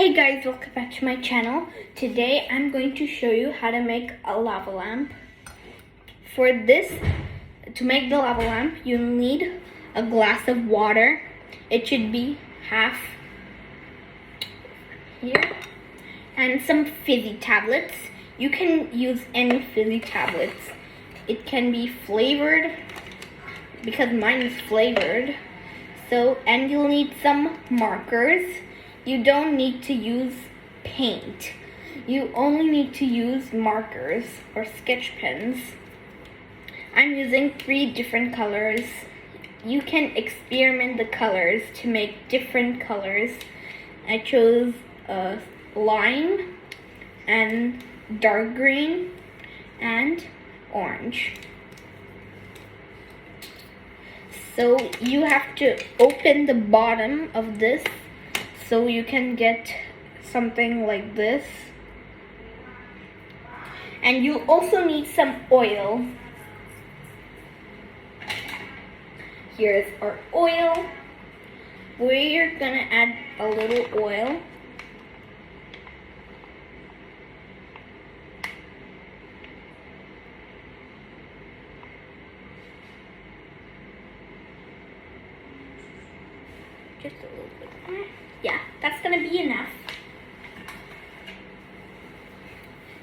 Hey guys, welcome back to my channel. Today I'm going to show you how to make a lava lamp. For this, to make the lava lamp, you'll need a glass of water. It should be half here. And some fizzy tablets. You can use any fizzy tablets. It can be flavored, because mine is flavored. And you'll need some markers. You don't need to use paint. You only need to use markers or sketch pens. I'm using 3 different colors. You can experiment the colors to make different colors. I chose lime and dark green and orange. So you have to open the bottom of this so you can get something like this. And you also need some oil. Here's our oil. We're gonna add a little oil. Just a little bit more. Yeah, that's gonna be enough.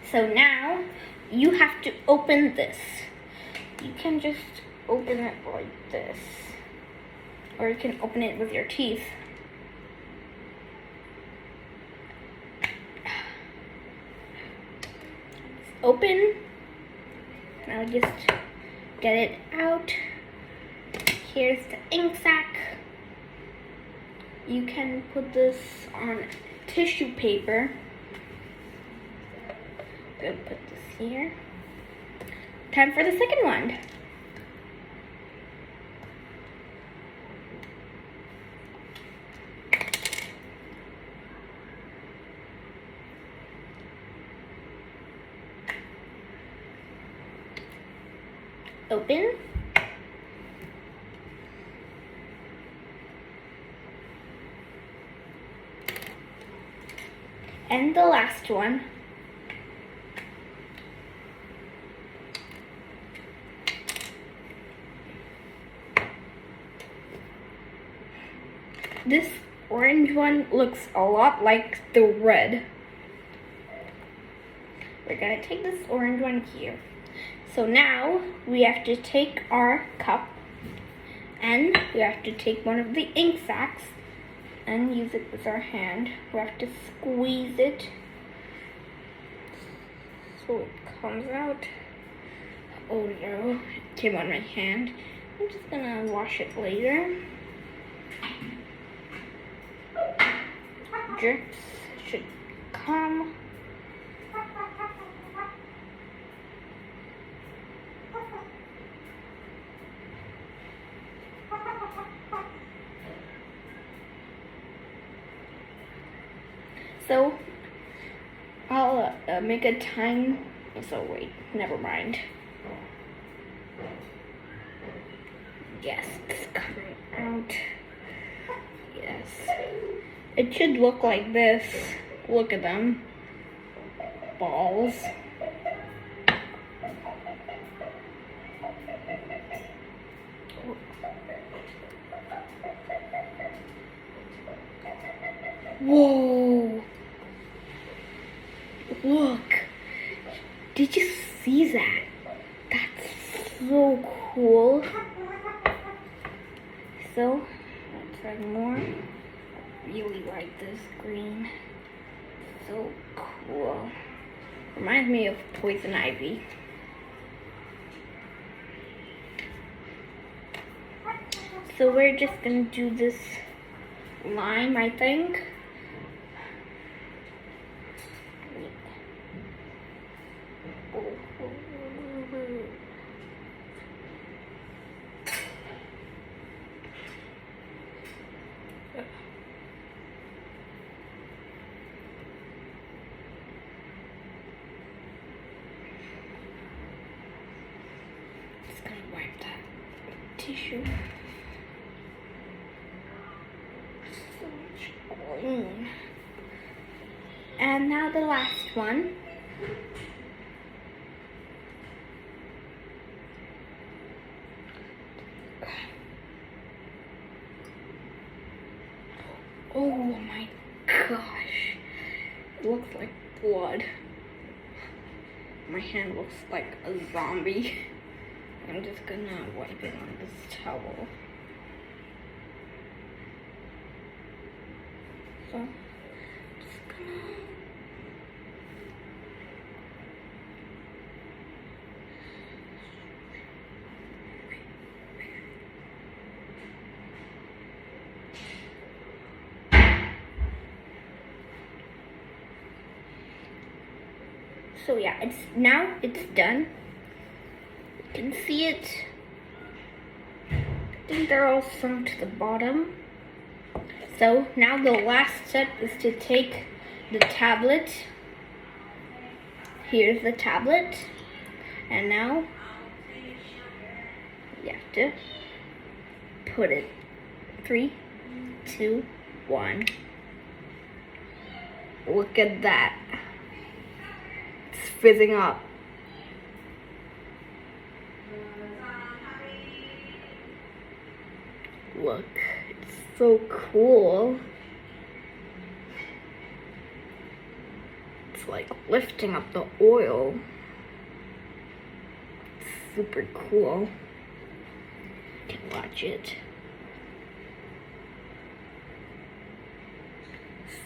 So now you have to open this. You can just open it like this, or you can open it with your teeth. Open. Now just get it out. Here's the ink sac. You can put this on tissue paper. I'm gonna put this here. Time for the second one. Open. And the last one. This orange one looks a lot like the red. We're gonna take this orange one here. So now we have to take our cup and we have to take one of the ink sacs and use it with our hand. We have to squeeze it so it comes out. Oh no, it came on my hand. I'm just gonna wash it later. Drips should come. So I'll make a time. So wait, never mind. Yes, it's coming out. Yes, it should look like this. Look at them, balls. Whoa. Look, did you see that? That's so cool. So, let's add more. I really like this green. So cool. Reminds me of poison ivy. So we're just gonna do this lime, I think. Just gonna wipe that tissue. So much green. And now the last one. Oh my gosh. It looks like blood. My hand looks like a zombie. I'm just gonna wipe it on this towel. So, just gonna... So yeah, it's done. You can see it. I think they're all sunk to the bottom. So now the last step is to take the tablet. Here's the tablet. And now you have to put it. 3, 2, 1. Look at that. It's fizzing up. Look, it's so cool. It's like lifting up the oil. It's super cool. You can watch it.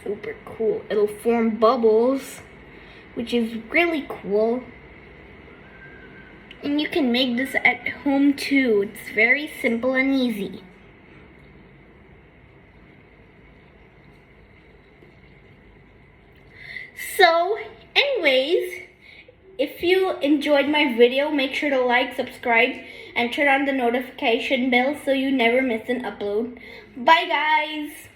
Super cool. It'll form bubbles, which is really cool. And you can make this at home too. It's very simple and easy. So, anyways, if you enjoyed my video, make sure to like, subscribe, and turn on the notification bell so you never miss an upload. Bye, guys!